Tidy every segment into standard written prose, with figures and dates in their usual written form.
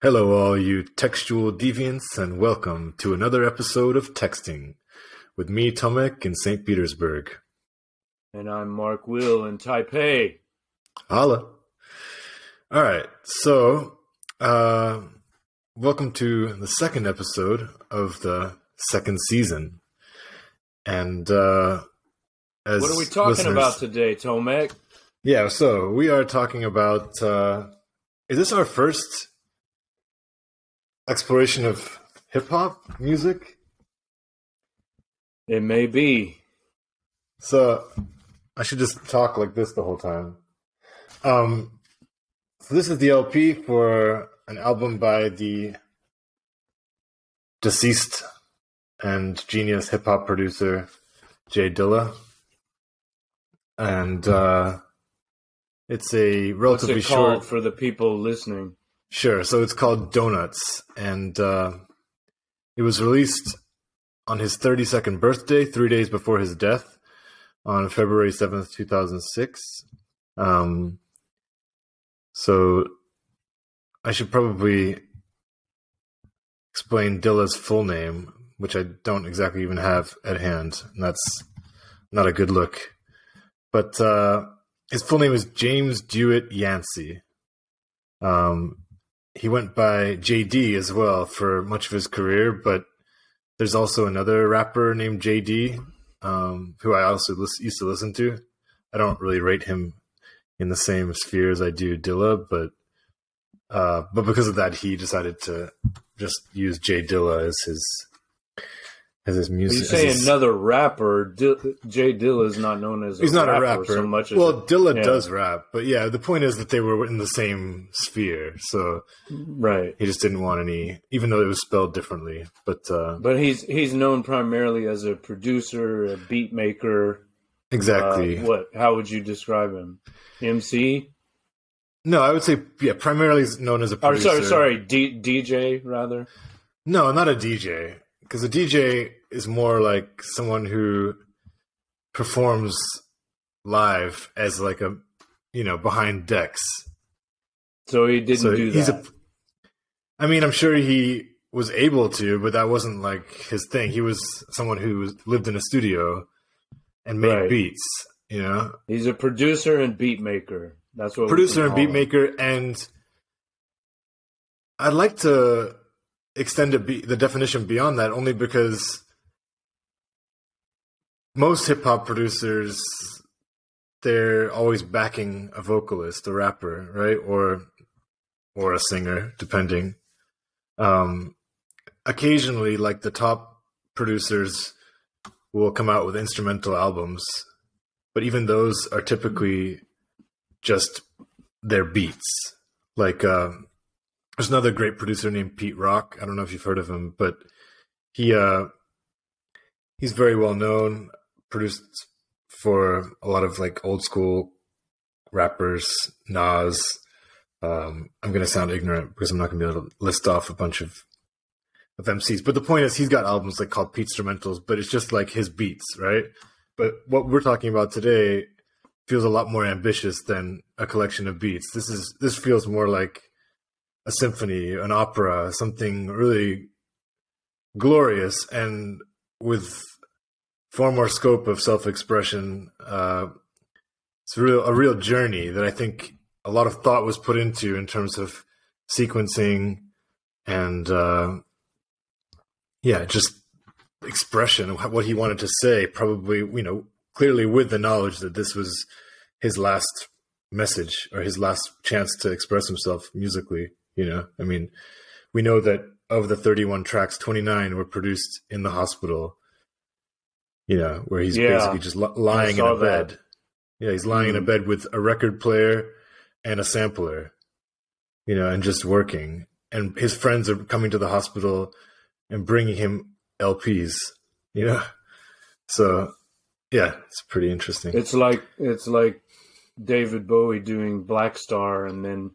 Hello, all you textual deviants, and welcome to another episode of Texting with me, Tomek, in St. Petersburg. And I'm Mark Will in Taipei. Holla. All right, so welcome to the second episode of the second season. And as what are we talking about today, Tomek? Yeah, so we are talking about, is this our first exploration of hip-hop music? It may be. So I should just talk like this the whole time. So this is the LP for an album by the deceased and genius hip-hop producer Dilla. And it's a relatively What's it called short for the people listening? Sure. So it's called Donuts, and it was released on his 32nd birthday, 3 days before his death, on February 7th, 2006. So I should probably explain Dilla's full name, which I don't exactly even have at hand, and that's not a good look. But his full name is James Dewitt Yancey. He went by JD as well for much of his career, but there's also another rapper named JD, who I also used to listen to. I don't really rate him in the same sphere as I do Dilla, but because of that, he decided to just use J Dilla as his music. You say another rapper. J Dilla is not known as he's not a rapper so much. As Dilla does rap, but yeah, the point is that they were in the same sphere, so right. He just didn't want any, even though it was spelled differently. But he's known primarily as a producer, a beat maker. Exactly. How would you describe him? MC? No, I would say primarily known as a producer. Sorry, DJ rather. No, not a DJ. Because a DJ is more like someone who performs live as like a, behind decks. So he didn't do that. I'm sure he was able to, but that wasn't like his thing. He was someone who lived in a studio and made beats, He's a producer and beat maker. That's what producer and beat maker. And I'd like to extend the definition beyond that, only because most hip-hop producers, they're always backing a vocalist, a rapper, right? Or a singer, depending. Occasionally, like the top producers will come out with instrumental albums, but even those are typically just their beats. Like there's another great producer named Pete Rock. I don't know if you've heard of him, but he's very well known. Produced for a lot of like old school rappers, Nas. I'm going to sound ignorant because I'm not going to be able to list off a bunch of MCs. But the point is, he's got albums like called Pete Instrumentals, but it's just like his beats, right? But what we're talking about today feels a lot more ambitious than a collection of beats. This feels more like a symphony, an opera, something really glorious and with far more scope of self-expression. It's a real journey that I think a lot of thought was put into in terms of sequencing and just expression of what he wanted to say, probably, clearly with the knowledge that this was his last message or his last chance to express himself musically. We know that of the 31 tracks, 29 were produced in the hospital, where he's basically just lying in a bed. That. Yeah, he's lying in a bed with a record player and a sampler, and just working. And his friends are coming to the hospital and bringing him LPs, So, yeah, it's pretty interesting. It's like David Bowie doing Black Star and then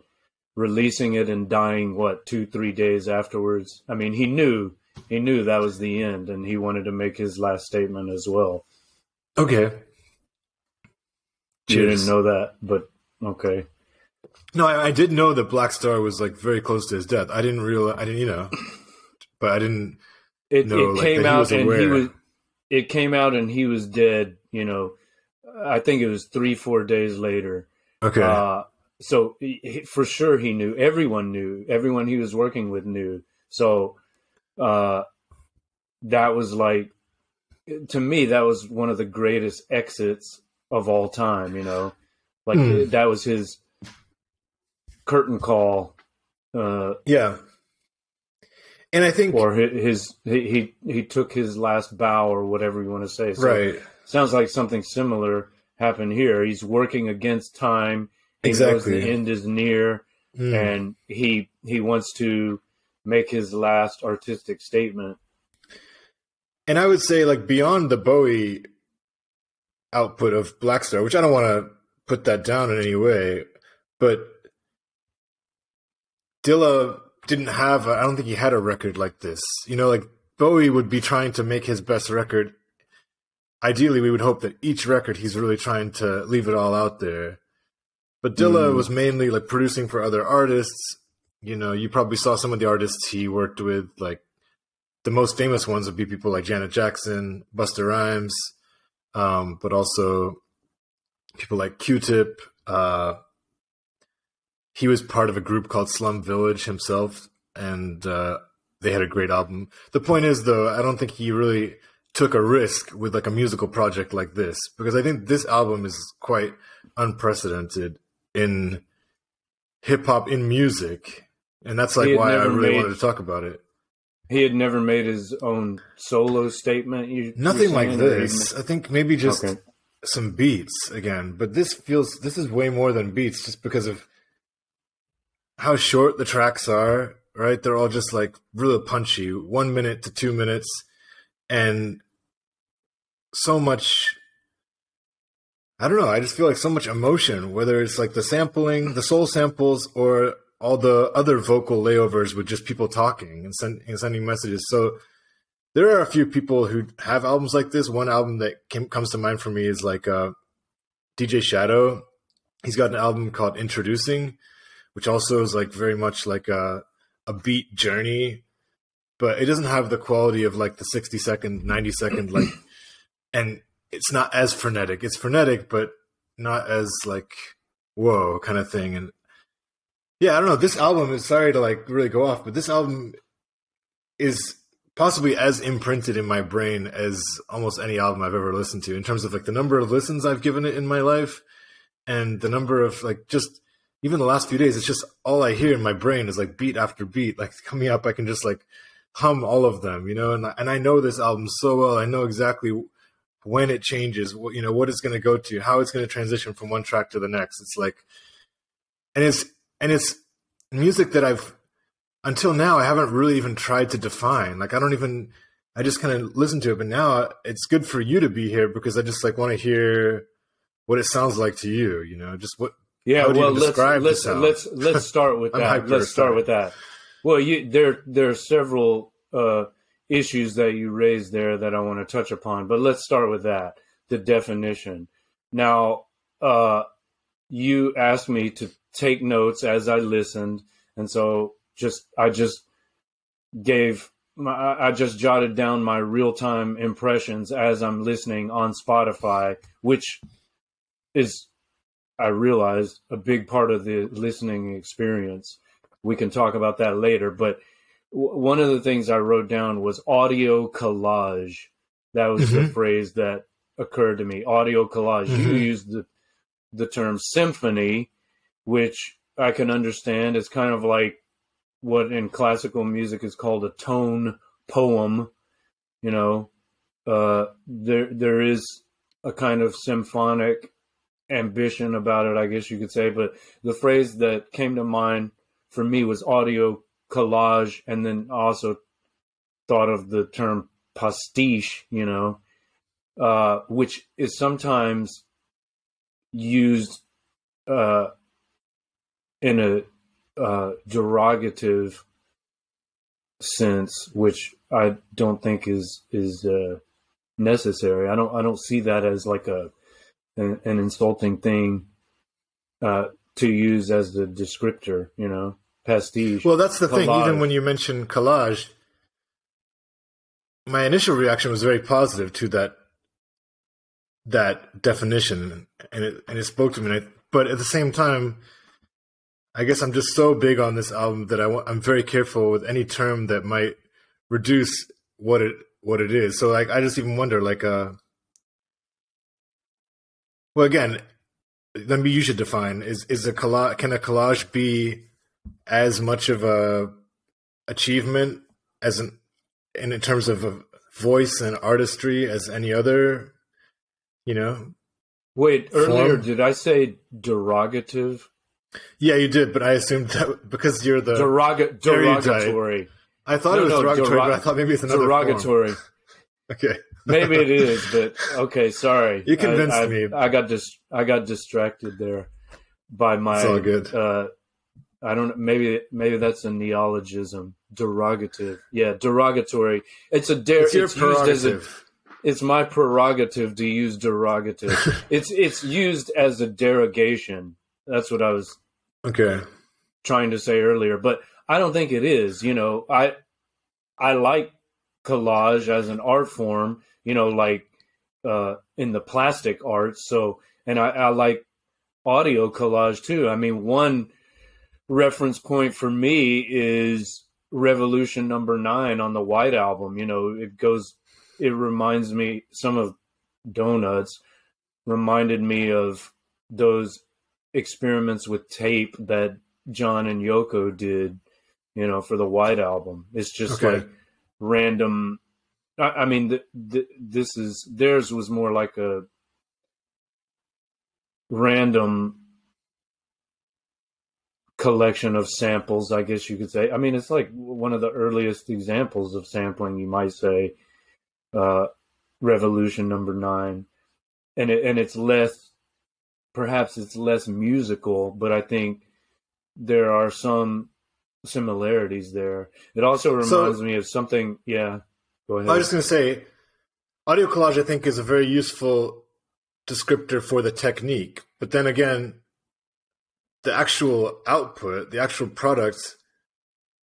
releasing it and dying 2-3 days afterwards. He knew that was the end, and he wanted to make his last statement as well. Okay. You didn't know that, but okay. No, I did know that Black Star was like very close to his death. I didn't realize, I didn't, but I didn't know It like came that he out was and aware. it came out and he was dead. I think it was 3-4 days later. Okay. So for sure he knew. Everyone knew. Everyone he was working with knew. So that was like, to me, that was one of the greatest exits of all time. Like that was his curtain call. Yeah. And I think, or he took his last bow, or whatever you want to say. So right. Sounds like something similar happened here. He's working against time. He knows Exactly. the end is near, and he wants to make his last artistic statement. And I would say, like, beyond the Bowie output of Black Star, which I don't want to put that down in any way, but Dilla didn't have, I don't think he had a record like this. Like Bowie would be trying to make his best record. Ideally, we would hope that each record he's really trying to leave it all out there. But Dilla was mainly like producing for other artists. You probably saw some of the artists he worked with, like the most famous ones would be people like Janet Jackson, Busta Rhymes, but also people like Q-Tip. He was part of a group called Slum Village himself, and they had a great album. The point is, though, I don't think he really took a risk with like a musical project like this, because I think this album is quite unprecedented in hip-hop, in music, and that's like why I really wanted to talk about it. He had never made his own solo statement? Nothing like this. I think maybe just some beats again, but this is way more than beats, just because of how short the tracks are, right? They're all just like really punchy, 1 minute to 2 minutes, and so much, I don't know, I just feel like so much emotion, whether it's like the sampling, the soul samples, or all the other vocal layovers with just people talking and sending messages. So there are a few people who have albums like this. One album that comes to mind for me is like DJ Shadow. He's got an album called Introducing, which also is like very much like a beat journey, but it doesn't have the quality of like the 60-second, 90-second, like, and it's not as frenetic. It's frenetic, but not as like, whoa kind of thing. And yeah, I don't know. This album is, sorry to like really go off, but this album is possibly as imprinted in my brain as almost any album I've ever listened to, in terms of like the number of listens I've given it in my life, and the number of like, just even the last few days, it's just all I hear in my brain is like beat after beat, like coming up. I can just like hum all of them, and I know this album so well. I know exactly when it changes, what it's going to go to, how it's going to transition from one track to the next. It's like, and it's music that I've, until now, I haven't really even tried to define. Like, I just kind of listen to it. But now it's good for you to be here, because I just like want to hear what it sounds like to you, just what. Yeah, how do well, you describe let's start with that. Let's start with that. Well, there are several issues that you raised there that I want to touch upon, but let's start with that, the definition. Now, you asked me to take notes as I listened, and so I just jotted down my real-time impressions as I'm listening on Spotify, which is, I realized, a big part of the listening experience. We can talk about that later, but one of the things I wrote down was audio collage. That was the phrase that occurred to me. Audio collage. You used the term symphony, which I can understand. It's kind of like what in classical music is called a tone poem. There is a kind of symphonic ambition about it, I guess you could say. But the phrase that came to mind for me was audio collage, and then also thought of the term pastiche, which is sometimes used in a derogative sense, which I don't think is necessary. I don't see that as like an insulting thing. to use as the descriptor, you know, pastiche. Well, that's the thing. collage. Even when you mention collage, my initial reaction was very positive to that definition, and it spoke to me. But at the same time, I guess I'm just so big on this album that I'm very careful with any term that might reduce what it is. So like, I just even wonder, like, well, again, then you should define is a collage. Can a collage be as much of a achievement as in terms of a voice and artistry as any other, you know? Wait, earlier form? did I say derogative? Yeah, you did, but I assumed that because you're the derogatory. I thought it was derogatory, but I thought maybe it's another derogatory. Form. Okay. Maybe it is, but okay, sorry. You convinced me. I got distracted there by my. It's all good. I don't. Maybe that's a neologism. Derogative. Yeah, derogatory. It's a It's your prerogative. It's my prerogative to use derogative. It's used as a derogation. That's what I was trying to say earlier, but I don't think it is. You know, I like collage as an art form, you know, like in the plastic arts. So, and I like audio collage too. I mean, one reference point for me is Revolution number 9 on the White Album. You know, it reminds me, some of Donuts reminded me of those experiments with tape that John and Yoko did, you know, for the White Album. It's just like random. I mean, theirs was more like a random collection of samples, I guess you could say. I mean, it's like one of the earliest examples of sampling, you might say, Revolution number 9, and it's less, perhaps it's less musical, but I think there are some similarities there. It also reminds me of something. Yeah, go ahead. I was just going to say, audio collage, I think, is a very useful descriptor for the technique. But then again, the actual output, the actual product,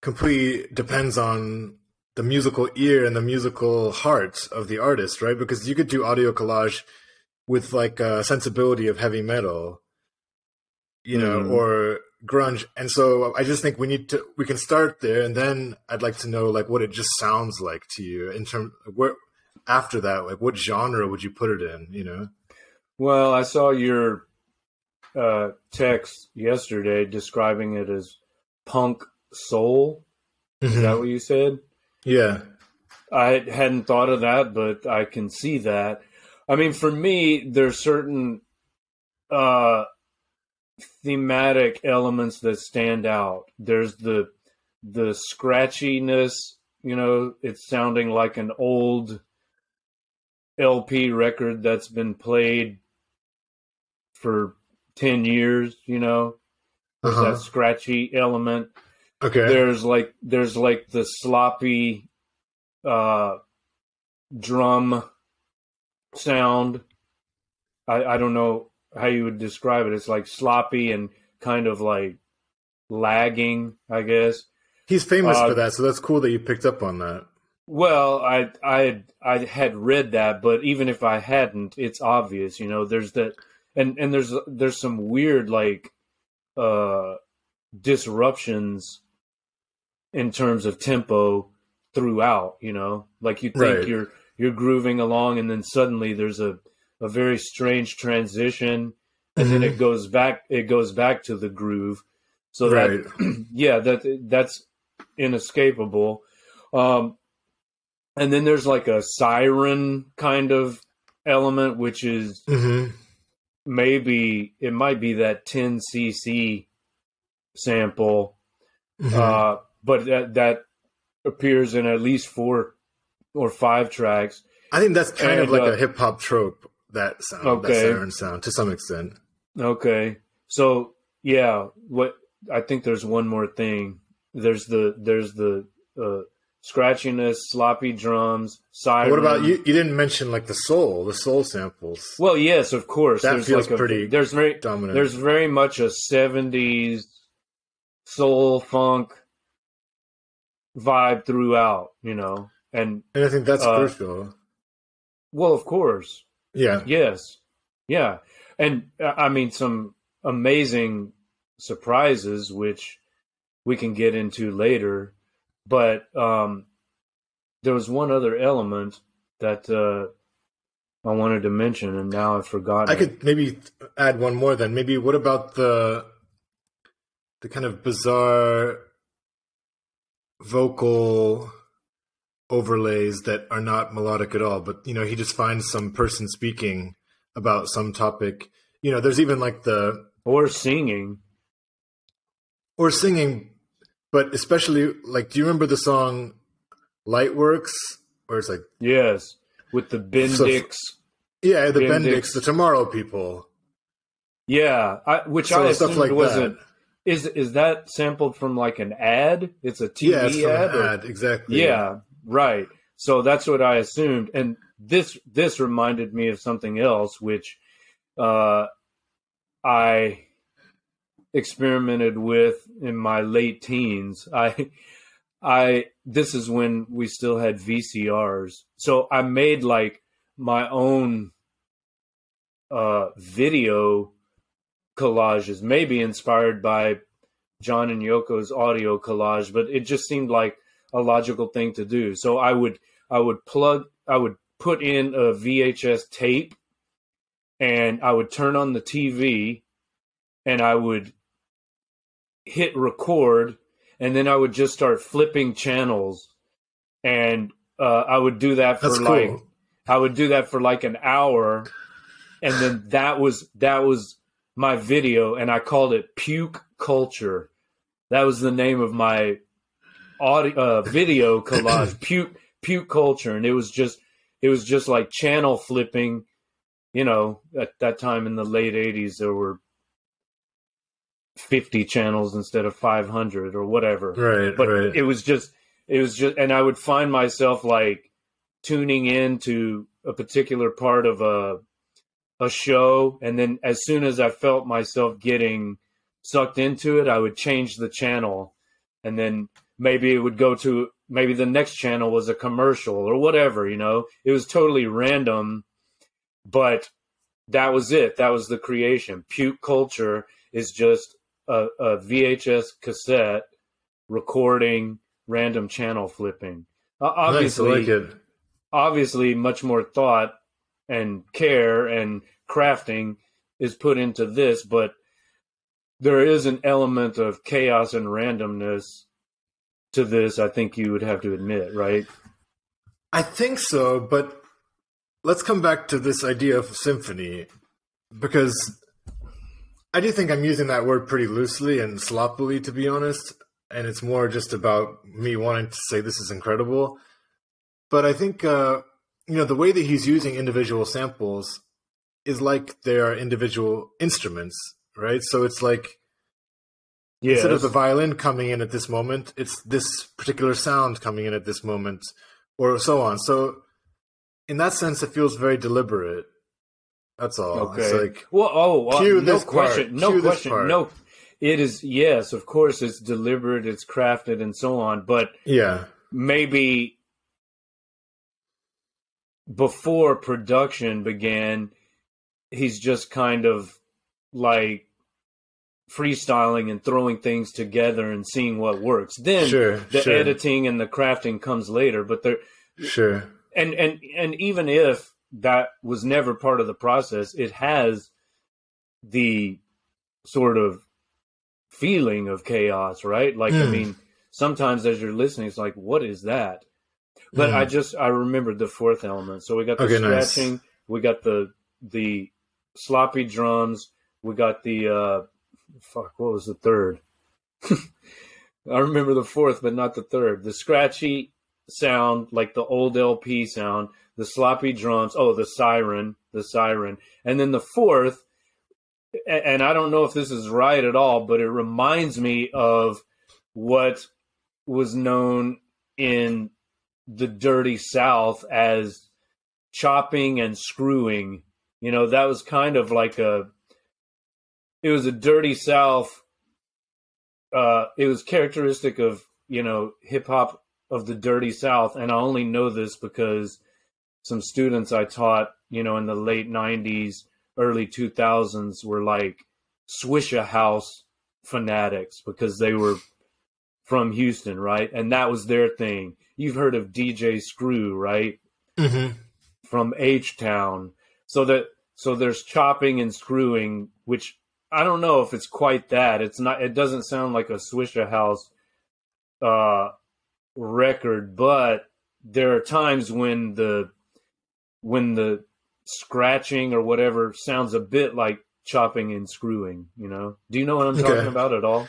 completely depends on the musical ear and the musical heart of the artist, right? Because you could do audio collage with like a sensibility of heavy metal, you know, or grunge. And so I just think we can start there, and then I'd like to know like what it just sounds like to you in terms of where, after that, like what genre would you put it in, you know? Well, I saw your text yesterday describing it as punk soul. Is that what you said? Yeah. I hadn't thought of that, but I can see that. I mean, for me, there's certain thematic elements that stand out. There's the scratchiness, you know, it's sounding like an old LP record that's been played for 10 years, you know. There's that scratchy element. Okay. There's like the sloppy drum sound. I don't know how you would describe it. It's like sloppy and kind of like lagging, I guess. He's famous for that, so that's cool that you picked up on that. Well, I had read that, but even if I hadn't, it's obvious, you know. There's that, and there's some weird like disruptions in terms of tempo throughout, you know. Like you think you're grooving along, and then suddenly there's a very strange transition, and then it goes back to the groove. So that yeah, that's inescapable. And then there's like a siren kind of element, which is maybe it might be that 10cc sample, but that appears in at least 4 or 5 tracks. I think that's kind of like a hip hop trope, that sound, that siren sound, to some extent. Okay, so yeah, I think there's one more thing. There's the scratchiness, sloppy drums, siren. What about you? You didn't mention like the soul samples. Well, yes, of course. That feels pretty dominant. There's very much a 70s soul funk vibe throughout, you know. And I think that's crucial. Well, of course. Yeah. Yes. Yeah. And I mean, some amazing surprises, which we can get into later. But there was one other element that I wanted to mention, and now I've forgotten. I could maybe add one more then. Maybe what about the kind of bizarre vocal overlays that are not melodic at all, but, you know, he just finds some person speaking about some topic. You know, there's even like Or singing, but especially, like, do you remember the song Lightworks? Where it's like... Yes, with the Bendix. Yeah, the Bendix, the Tomorrow People. Yeah, which I assumed like wasn't... Is that sampled from like an ad? It's a TV ad? Yeah, it's from an ad, exactly. Yeah, right. So that's what I assumed. And this reminded me of something else, which I experimented with in my late teens. This is when we still had VCRs. So I made like my own video collages, maybe inspired by John and Yoko's audio collage, but it just seemed like a logical thing to do. So I would put in a VHS tape, and I would turn on the TV, and I would hit record, and then I would just start flipping channels, and I would do that for like an hour, and then that was my video, and I called it Puke Culture. That was the name of my audio video collage, Puke Culture, and it was just like channel flipping. You know, at that time in the late 80s, there were 50 channels instead of 500 or whatever. Right, but right. It was just, and I would find myself like tuning into a particular part of a show, and then as soon as I felt myself getting sucked into it, I would change the channel, and then maybe it would go to, maybe the next channel was a commercial or whatever, you know. It was totally random, but that was it. That was the creation. Puke Culture is just a VHS cassette recording random channel flipping. Obviously, nice, I like it. Obviously, much more thought and care and crafting is put into this, but there is an element of chaos and randomness to this, I think you would have to admit, right? I think so, but let's come back to this idea of symphony, because I do think I'm using that word pretty loosely and sloppily, to be honest, and it's more just about me wanting to say this is incredible. But I think, you know, the way that he's using individual samples is like they are individual instruments, right? So it's like, yes, instead of the violin coming in at this moment, it's this particular sound coming in at this moment, or so on. So in that sense, it feels very deliberate. That's all. Okay. It's like, no question. No, it is. Yes, of course, it's deliberate, it's crafted, and so on. But yeah, maybe before production began, he's just kind of like freestyling and throwing things together and seeing what works. Then the editing and the crafting comes later. But and even if that was never part of the process, it has the sort of feeling of chaos, right? Like, I mean, sometimes as you're listening, it's like, what is that? But I remembered the fourth element. So we got the scratching, nice. We got the sloppy drums, we got the what was the third? I remember the fourth, but not the third. The scratchy sound, like the old LP sound, the sloppy drums, the siren, and then the fourth, and I don't know if this is right at all, but it reminds me of what was known in the Dirty South as chopping and screwing. You know, that was kind of like it was a Dirty South. It was characteristic of, you know, hip hop of the Dirty South. And I only know this because some students I taught, you know, in the late 90s, early 2000s were like Swisha House fanatics because they were from Houston, right? And that was their thing. You've heard of DJ Screw, right? Mm-hmm. From H-Town. So there's chopping and screwing, which I don't know if it's quite that. It's not. It doesn't sound like a Swisha House record, but there are times when the scratching or whatever sounds a bit like chopping and screwing. You know? Do you know what I'm talking about at all?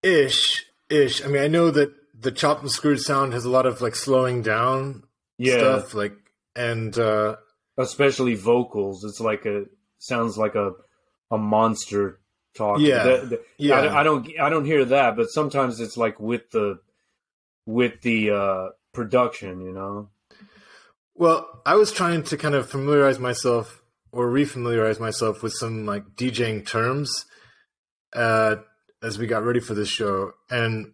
Ish. I mean, I know that the chopped and screwed sound has a lot of like slowing down stuff, like, and especially vocals. It's like sounds like a monster talking. Yeah. I don't hear that, but sometimes it's like with the production, you know. Well, I was trying to kind of familiarize myself or refamiliarize myself with some like DJing terms as we got ready for this show. And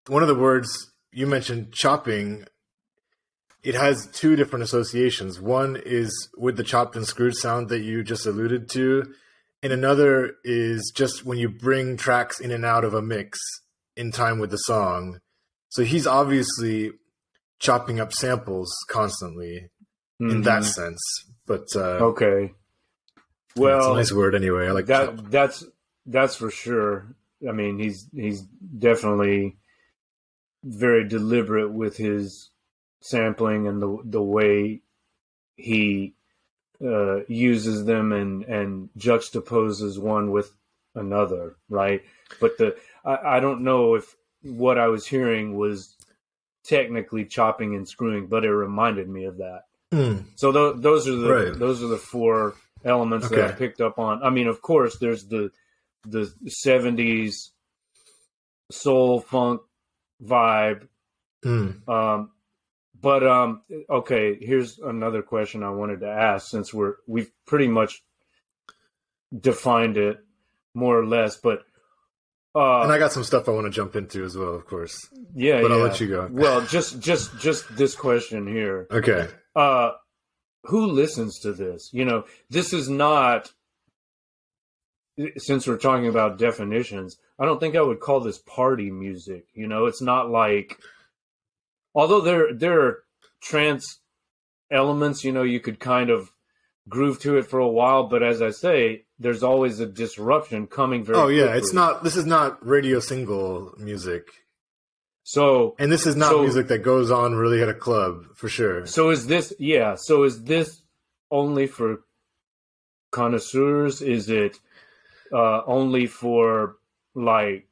one of the words you mentioned, chopping, it has two different associations. One is with the chopped and screwed sound that you just alluded to. And another is just when you bring tracks in and out of a mix in time with the song. So he's obviously chopping up samples constantly in that sense. But okay. Well, it's a nice word anyway. I like that. That's for sure. I mean, he's definitely very deliberate with his sampling and the way he uses them and juxtaposes one with another, right? But I don't know if what I was hearing was technically chopping and screwing, but it reminded me of that. So those are the four elements that I picked up on. I mean, of course, there's the 70s soul funk vibe. But okay, here's another question I wanted to ask, since we've pretty much defined it more or less, but and I got some stuff I want to jump into as well, of course. Yeah, but I'll let you go. Well, just this question here. Okay. Who listens to this? You know, this is not, since we're talking about definitions, I don't think I would call this party music. You know, it's not like, although there are trance elements, you know, you could kind of groove to it for a while, but as I say, there's always a disruption coming very quickly. This is not radio single music. So, and this is not music that goes on really at a club, for sure. So is this only for connoisseurs? Is it only for like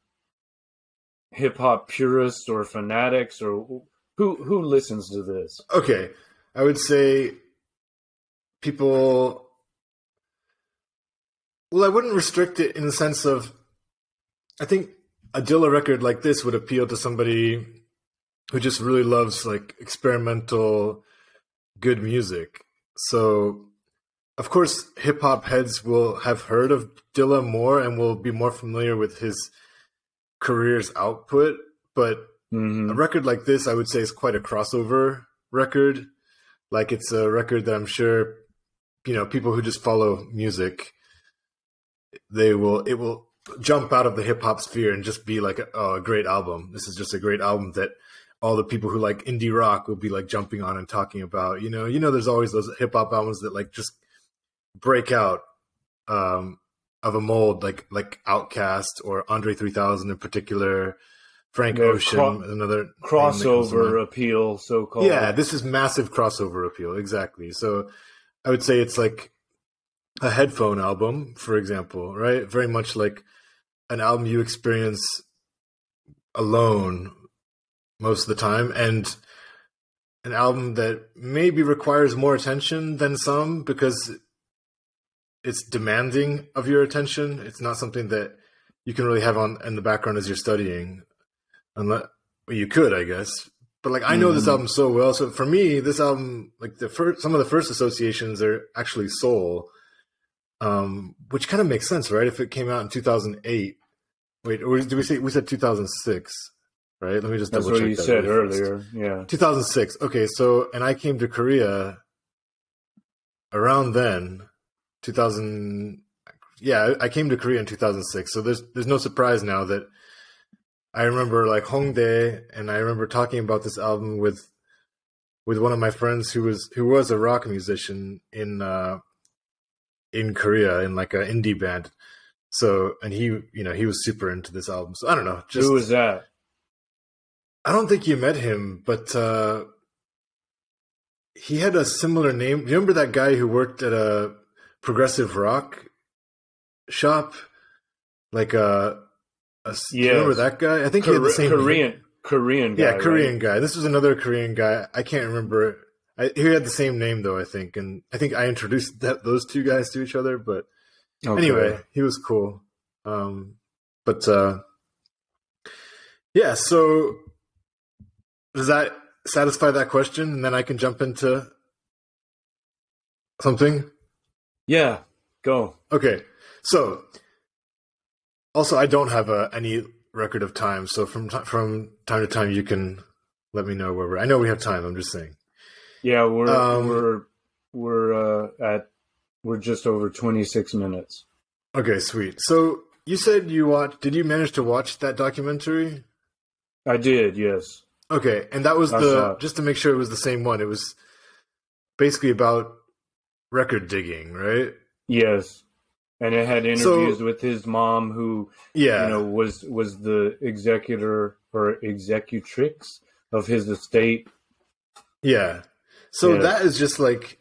hip hop purists or fanatics, or who listens to this? Okay, I would say people. Well, I wouldn't restrict it in the sense of, I think a Dilla record like this would appeal to somebody who just really loves like experimental, good music. So, of course, hip hop heads will have heard of Dilla more and will be more familiar with his career's output. But a record like this, I would say, is quite a crossover record. Like, it's a record that I'm sure, you know, people who just follow music, it will jump out of the hip hop sphere and just be like, a great album. This is just a great album that all the people who like indie rock will be like jumping on and talking about. You know, there's always those hip hop albums that like just break out of a mold, like Outkast or Andre 3000 in particular, Frank Ocean, another crossover appeal, so called. Yeah, this is massive crossover appeal, exactly. So I would say it's like a headphone album, for example, right? Very much like an album you experience alone most of the time, and an album that maybe requires more attention than some because it's demanding of your attention. It's not something that you can really have on in the background as you're studying, Well, you could, I guess. But like, I know this album so well. So for me, this album, like some of the first associations are actually soul, which kind of makes sense, right? If it came out in 2008. Wait, or did we said 2006, right? Let me just double check that. That's what you said earlier. Yeah. 2006. Okay. So, and I came to Korea around then, 2000. Yeah, I came to Korea in 2006. So there's no surprise now that I remember like Hongdae, and I remember talking about this album with one of my friends who was a rock musician in Korea in like an indie band. So, and he was super into this album. So I don't know. Who was that? I don't think you met him, but he had a similar name. Do you remember that guy who worked at a progressive rock shop? Like do you remember that guy? I think he had the same Korean guy. Yeah, Korean guy. This was another Korean guy. I can't remember. He had the same name though, I think, and I think I introduced those two guys to each other. But anyway, he was cool. Yeah. So does that satisfy that question? And then I can jump into something. Yeah, go. Okay. So also, I don't have any record of time. So from time to time, you can let me know where we're. I know we have time. I'm just saying. Yeah, we're just over 26 minutes. Okay, sweet. So you said you watched. Did you manage to watch that documentary? I did. Yes. Okay, and that was just to make sure it was the same one. It was basically about record digging, right? Yes. And it had interviews with his mom, who, was the executor or executrix of his estate. Yeah. So that is just like,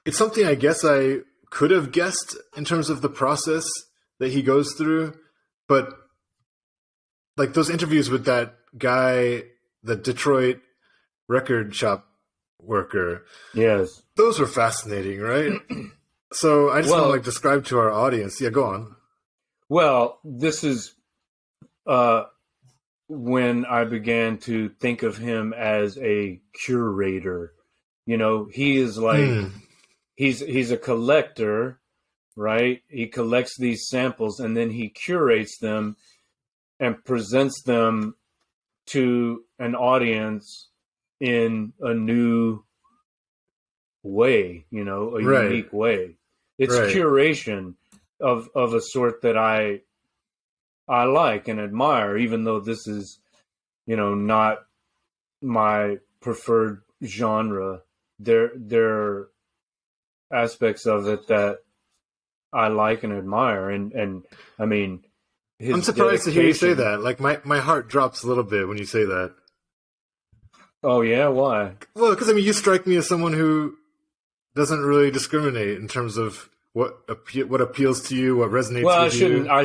it's something I guess I could have guessed in terms of the process that he goes through. But like those interviews with that guy, the Detroit record shop worker. Yes. Those were fascinating, right? So I just want to like describe to our audience. Yeah, go on. Well, this is when I began to think of him as a curator. You know, he is like he's a collector, right? He collects these samples and then he curates them and presents them to an audience in a new way, a unique way. It's curation of a sort that I like and admire, even though this is, not my preferred genre. There are aspects of it that I like and admire, and I mean, I'm surprised to hear you say that. Like my heart drops a little bit when you say that. Oh yeah, why? Well, because you strike me as someone who doesn't really discriminate in terms of what appeals to you, what resonates with you. I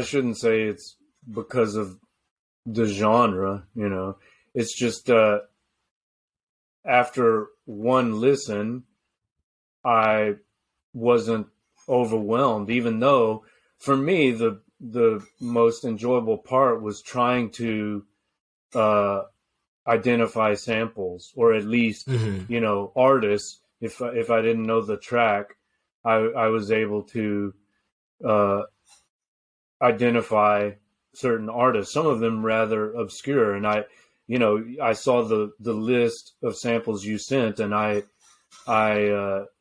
shouldn't say it's because of the genre, It's just after one listen, I wasn't overwhelmed, even though for me the most enjoyable part was trying to identify samples, or at least artists. If I didn't know the track, I was able to identify certain artists, some of them rather obscure. And I saw the list of samples you sent, and I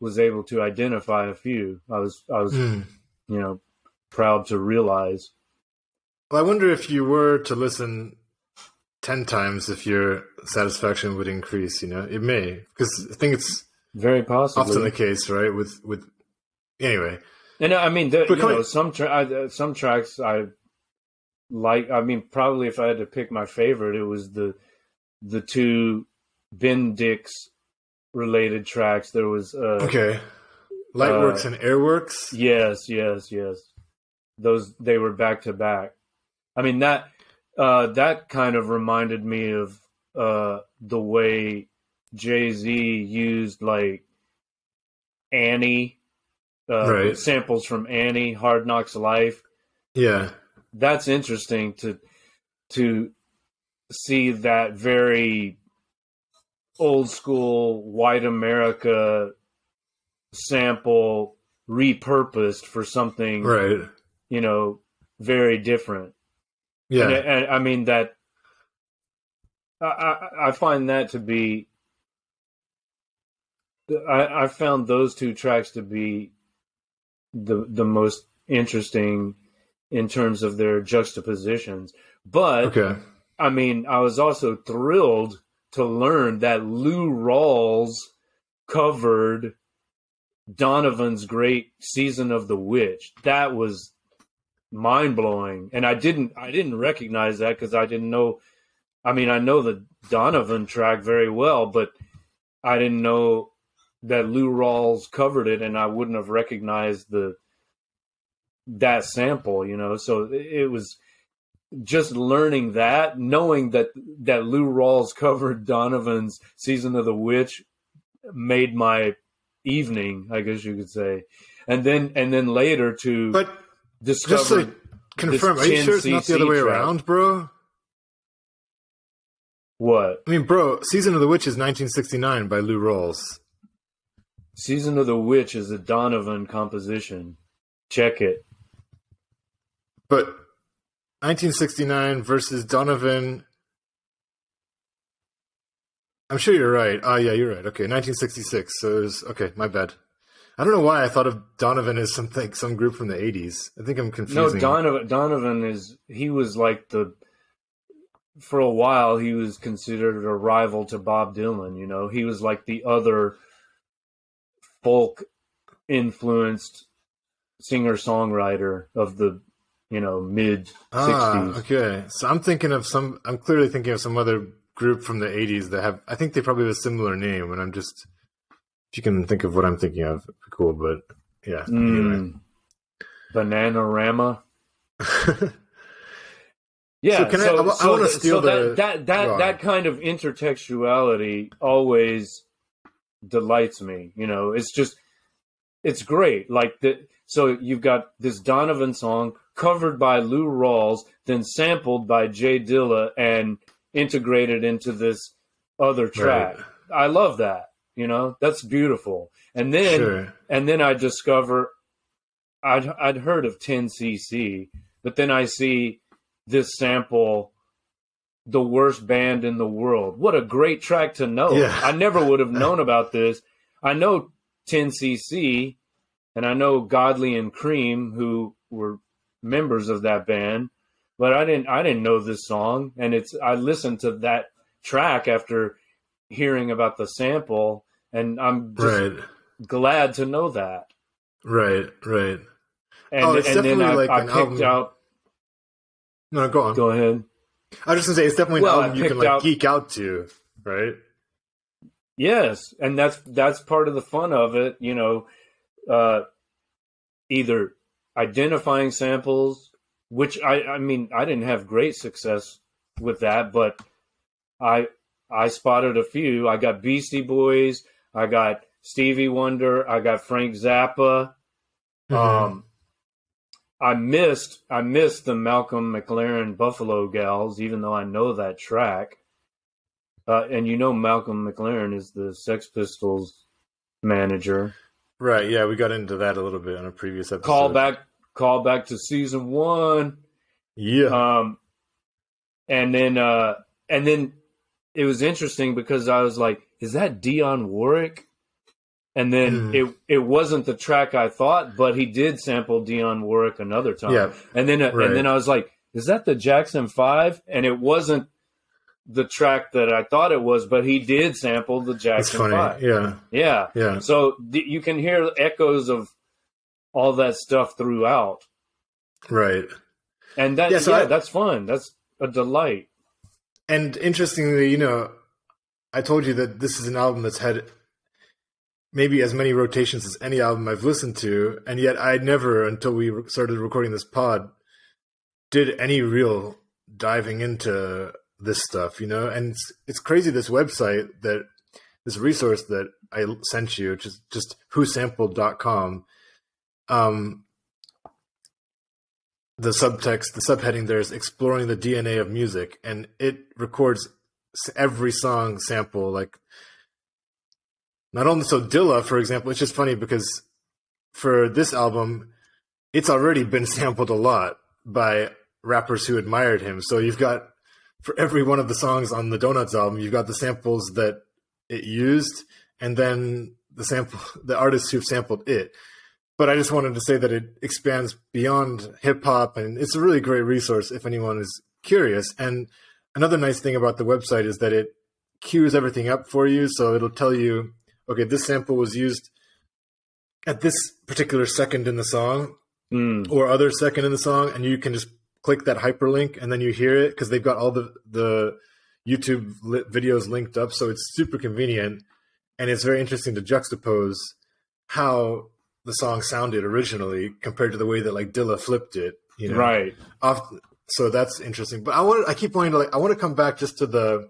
was able to identify a few. I was proud to realize. Well, I wonder if you were to listen 10 times, if your satisfaction would increase. It may, because I think it's very possibly often the case, right? With anyway. And I mean, some tracks I like. I mean, probably if I had to pick my favorite, it was the two Ben Dix related tracks. There was Lightworks and Airworks. Yes. Those, they were back to back. I mean, that kind of reminded me of the way Jay-Z used like Annie, samples from Annie, Hard Knocks Life. Yeah. That's interesting to see that very old school white America sample repurposed for something, right. very different. Yeah. And I mean that I find that to be, I found those two tracks to be the most interesting in terms of their juxtapositions. But okay. I mean, I was also thrilled to learn that Lou Rawls covered Donovan's great Season of the Witch. That was mind blowing, and I didn't recognize that because I didn't know. I mean, I know the Donovan track very well, but I didn't know that Lou Rawls covered it, and I wouldn't have recognized that sample. So it was just learning that, knowing that Lou Rawls covered Donovan's Season of the Witch made my evening, I guess you could say. And then later to discover, just to confirm, are you sure it's not the other way around, bro? What? I mean, bro, Season of the Witch is 1969 by Lou Rawls. Season of the Witch is a Donovan composition. Check it. But 1969 versus Donovan. I'm sure you're right. Oh, yeah, you're right. Okay, 1966. So it was, okay, my bad. I don't know why I thought of Donovan as some group from the 80s. I think I'm confusing. No, Donovan he was like for a while, he was considered a rival to Bob Dylan. He was like the other folk-influenced singer-songwriter of the, mid 60s. Okay. So I'm clearly thinking of some other group from the 80s that I think they probably have a similar name, and if you can think of what I'm thinking of, it'd be cool, but yeah. Anyway. Bananarama. Yeah, so I want to steal that kind of intertextuality always delights me. It's great. Like so you've got this Donovan song covered by Lou Rawls, then sampled by Jay Dilla and integrated into this other track. Right. I love that. That's beautiful. And then I discover I'd heard of 10cc, but then I see this sample, The Worst Band in the World. What a great track to know. Yeah. I never would have known about this. I know 10cc, and I know Godley and Cream, who were members of that band, but I didn't know this song. And I listened to that track after hearing about the sample, and I'm just glad to know that. Right. And then I picked out. No, go on. Go ahead. I was just gonna say it's definitely an album you can geek out to, right? Yes, and that's part of the fun of it. Either identifying samples, which I mean I didn't have great success with that, but I spotted a few. I got Beastie Boys, I got Stevie Wonder, I got Frank Zappa. Mm-hmm. I missed the Malcolm McLaren Buffalo Gals, even though I know that track. And Malcolm McLaren is the Sex Pistols manager. Right, yeah, we got into that a little bit on a previous episode. Call back to season 1. Yeah. And then it was interesting because I was like, is that Dionne Warwick? And then it wasn't the track I thought, but he did sample Dionne Warwick another time. Yeah, and then I was like, is that the Jackson 5? And it wasn't the track that I thought it was, but he did sample the Jackson 5. Yeah. So you can hear echoes of all that stuff throughout. Right. And that's fun. That's a delight. And interestingly, I told you that this is an album that's had maybe as many rotations as any album I've listened to, and yet I never, until we started recording this pod, did any real diving into this stuff, And it's crazy, this website, this resource that I sent you, which is just whosampled.com. the subtext, the subheading there is exploring the DNA of music, and it records every song sample. Like, not only so Dilla, for example, it's just funny because for this album, it's already been sampled a lot by rappers who admired him. So you've got, for every one of the songs on the Donuts album, you've got the samples that it used, and then the artists who've sampled it. But I just wanted to say that it expands beyond hip hop, and it's a really great resource if anyone is curious. And another nice thing about the website is that it queues everything up for you. So it'll tell you, okay, this sample was used at this particular second in the song or other second in the song, and you can just click that hyperlink and then you hear it because they've got all the YouTube videos linked up. So it's super convenient, and it's very interesting to juxtapose how the song sounded originally compared to the way that like Dilla flipped it, you know? Right. So that's interesting. But I keep wanting to I want to come back just to the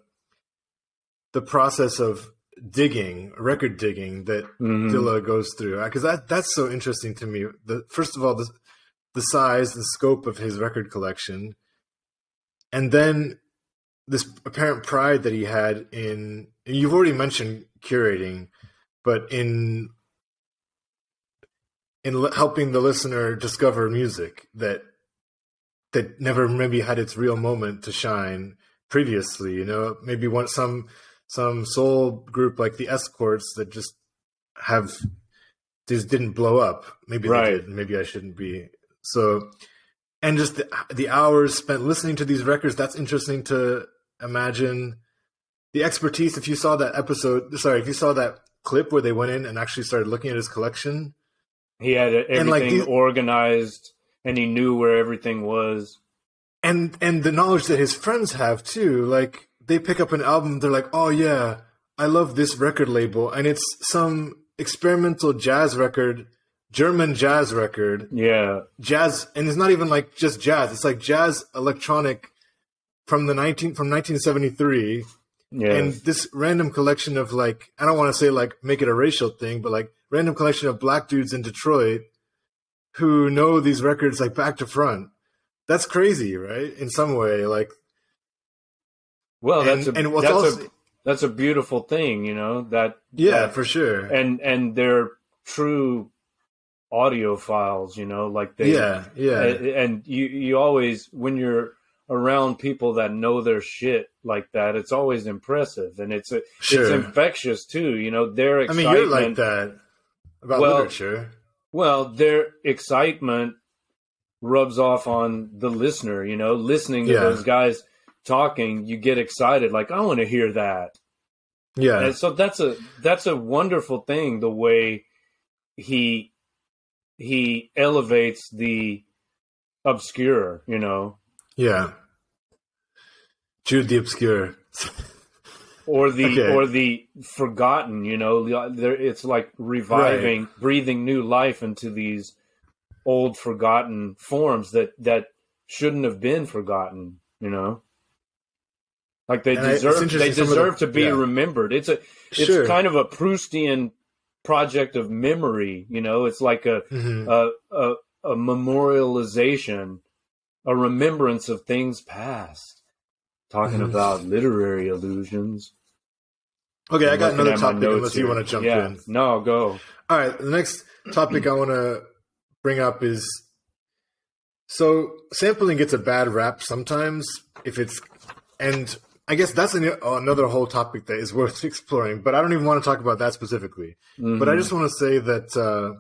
process of record digging that Dilla goes through, because that's so interesting to me. First of all, the size, the scope of his record collection, and then this apparent pride that he had in, and you've already mentioned curating, but in helping the listener discover music that never maybe had its real moment to shine previously. You know, maybe some soul group like the Escorts that just didn't blow up. Maybe they did. Maybe I shouldn't be. So, and just the hours spent listening to these records, that's interesting to imagine. The expertise, if you saw that clip where they went in and actually started looking at his collection. He had everything organized, and he knew where everything was. And the knowledge that his friends have too. Like, they pick up an album, they're like, oh yeah, I love this record label, and it's some experimental jazz record, German jazz record. Yeah. Jazz, and it's not even like just jazz, it's like jazz electronic from 1973. Yeah. And this random collection of, like, I don't want to say like make it a racial thing, but like random collection of black dudes in Detroit who know these records like back to front. That's crazy, right? In some way, like. Well, that's a beautiful thing, you know. For sure. And they're true audiophiles, you know, like they. Yeah. And you always, when you're around people that know their shit like that, it's always impressive, and it's infectious too. You know, their excitement. I mean, you're like that about literature. Well, their excitement rubs off on the listener. You know, listening to those guys talking, you get excited. Like, I want to hear that. Yeah, and so that's a wonderful thing. The way he elevates the obscure. You know. Yeah. Jude the Obscure. or the forgotten, you know, it's like reviving, breathing new life into these old forgotten forms that shouldn't have been forgotten, you know. Like they deserve to be remembered. It's kind of a Proustian project of memory, you know. It's like a memorialization, a remembrance of things past. Talking about literary illusions. Okay, I got another topic unless you want to jump in. No, go. All right, the next topic I want to bring up is, so sampling gets a bad rap sometimes and I guess that's another whole topic that is worth exploring, but I don't even want to talk about that specifically. But I just want to say that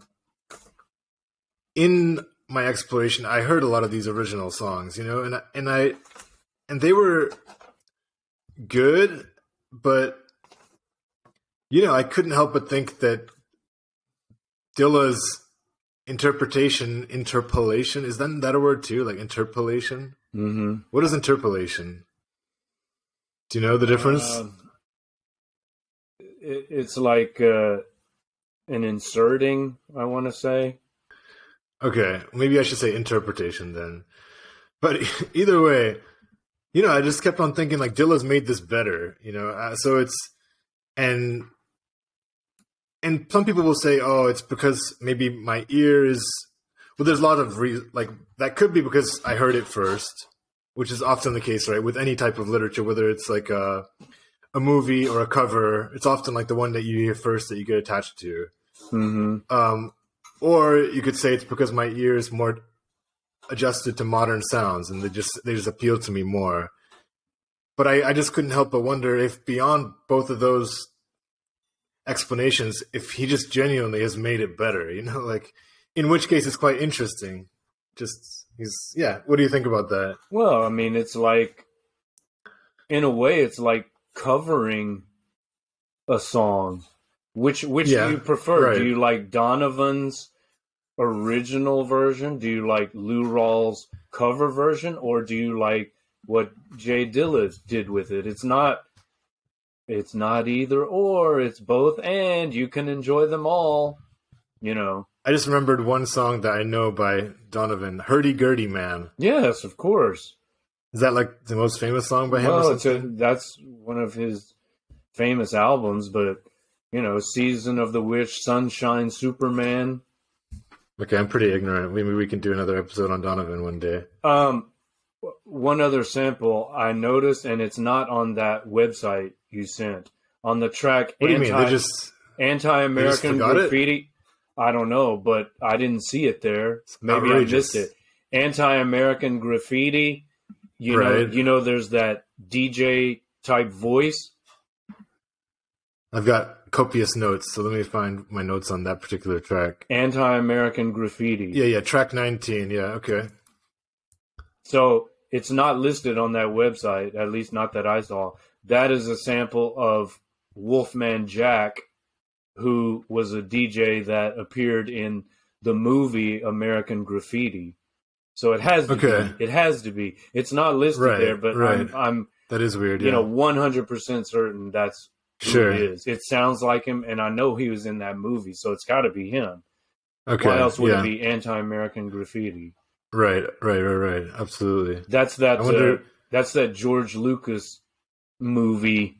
in my exploration, I heard a lot of these original songs, you know, and they were good, but, you know, I couldn't help but think that Dilla's interpolation, is that a word too? Like interpolation? Mm-hmm. What is interpolation? Do you know the difference? It's like an inserting, I want to say. Okay, maybe I should say interpretation then. But either way, you know, I just kept on thinking like Dilla's made this better, you know. So it's and some people will say, oh, it's because maybe my ear is. But there's a lot of like that could be because I heard it first, which is often the case, right? With any type of literature, whether it's like a movie or a cover, it's often like the one that you hear first that you get attached to. Mm-hmm. Or you could say it's because my ear is more adjusted to modern sounds, and they just appeal to me more. But I just couldn't help but wonder if beyond both of those explanations, if he just genuinely has made it better, like, in which case it's quite interesting. What do you think about that? Well, I mean, it's like, in a way, it's like covering a song. Which do you prefer? Right. Do you like Donovan's original version? Do you like Lou Rawls' cover version? Or do you like what Jay Dilla did with it? It's not either or, it's both, and you can enjoy them all, I just remembered one song that I know by Donovan, Hurdy Gurdy Man. Yes, of course. Is that like the most famous song by him? Well, that's one of his famous albums, but, Season of the Witch, Sunshine, Superman. Okay, I'm pretty ignorant. Maybe we can do another episode on Donovan one day. One other sample I noticed, and it's not on that website you sent. On the track What do you mean? Anti-American Graffiti. I don't know, but I didn't see it there. Maybe I missed it. Anti-American Graffiti. Know, there's that DJ type voice. I've got copious notes, so let me find my notes on that particular track. Anti-American Graffiti. Yeah, track 19. Yeah, okay. So it's not listed on that website, at least not that I saw. That is a sample of Wolfman Jack, who was a DJ that appeared in the movie American Graffiti. So it has to be. It has to be. It's not listed there, but I'm that is weird. 100% certain that's who it is. It sounds like him, and I know he was in that movie, so it's got to be him. Okay. Why else would it be Anti-American Graffiti? Right. Absolutely. That's that George Lucas movie,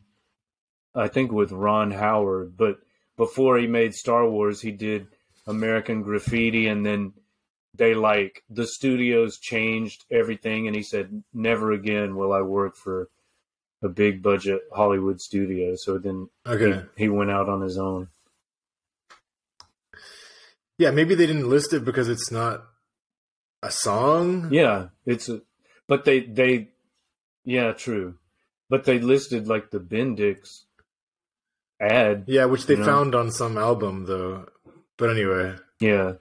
I think, with Ron Howard. But before he made Star Wars, he did American Graffiti, and then the studios changed everything, and he said, never again will I work for a big budget Hollywood studio. So then he went out on his own. Yeah, maybe they didn't list it because it's not a song. Yeah, but true. But they listed like the Bendix ad. Yeah, which they found on some album though. But anyway. Yeah.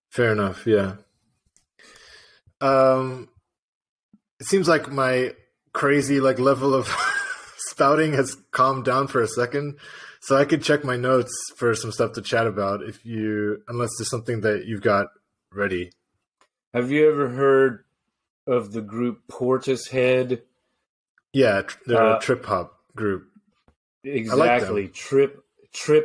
Fair enough, yeah. It seems like my crazy level of spouting has calmed down for a second. So I could check my notes for some stuff to chat about unless there's something that you've got ready. Have you ever heard of the group Portishead? Yeah, they're a trip hop group. Exactly, trip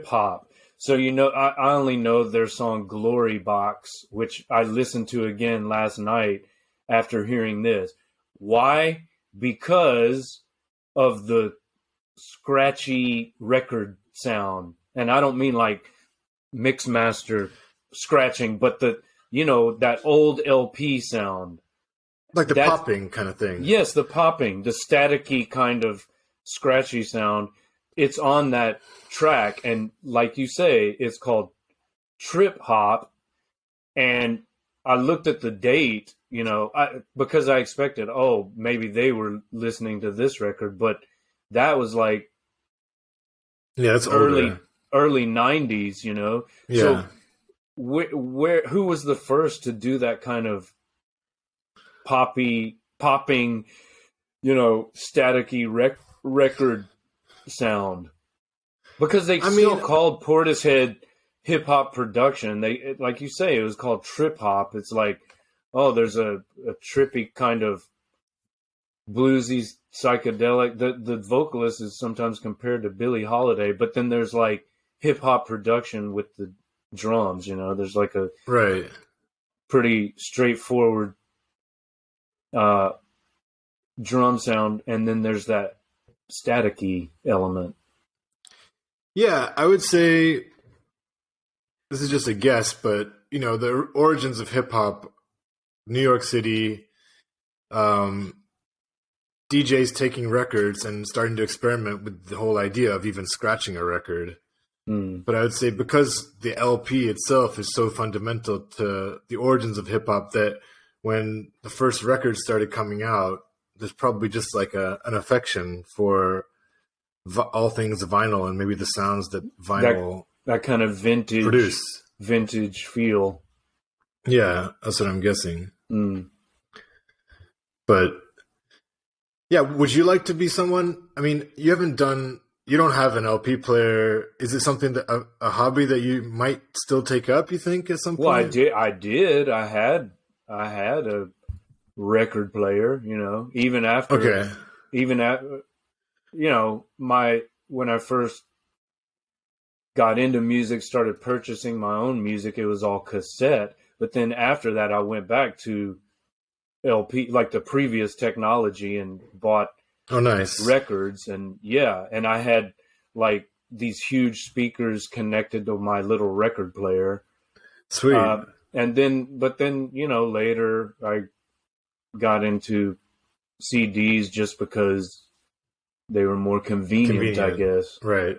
hop. So I only know their song "Glory Box," which I listened to again last night after hearing this. Why? Because of the scratchy record sound, and I don't mean like mix master scratching, but that old LP sound. Like the popping kind of thing. Yes, the popping, the staticky kind of scratchy sound. It's on that track, and like you say, it's called Trip Hop. And I looked at the date, because I expected, maybe they were listening to this record, but that was like it's early 90s, Yeah. So who was the first to do that kind of popping, staticky record sound? Because they still called Portishead hip hop production. They, like you say, it was called trip hop. It's like, there's a trippy kind of bluesy psychedelic. The vocalist is sometimes compared to Billie Holiday, but then there's like hip hop production with the drums. There's like a pretty straightforward drum sound, and then there's that staticky element. Yeah, I would say this is just a guess, but the origins of hip hop, New York City, DJs taking records and starting to experiment with the whole idea of even scratching a record. But I would say because the LP itself is so fundamental to the origins of hip hop, that when the first records started coming out, there's probably just like an affection for all things vinyl and maybe the sounds that vinyl that kind of vintage feel. Yeah, that's what I'm guessing. But yeah, would you like to be someone? I mean, you don't have an LP player. Is it something that a hobby that you might still take up, you think, at some point? Well, I did. I had a record player, even after, when I first got into music, started purchasing my own music, it was all cassette. But then after that, I went back to LP, like the previous technology, and bought records. And and I had like these huge speakers connected to my little record player. Sweet. But then, later I got into CDs just because they were more convenient, I guess. Right.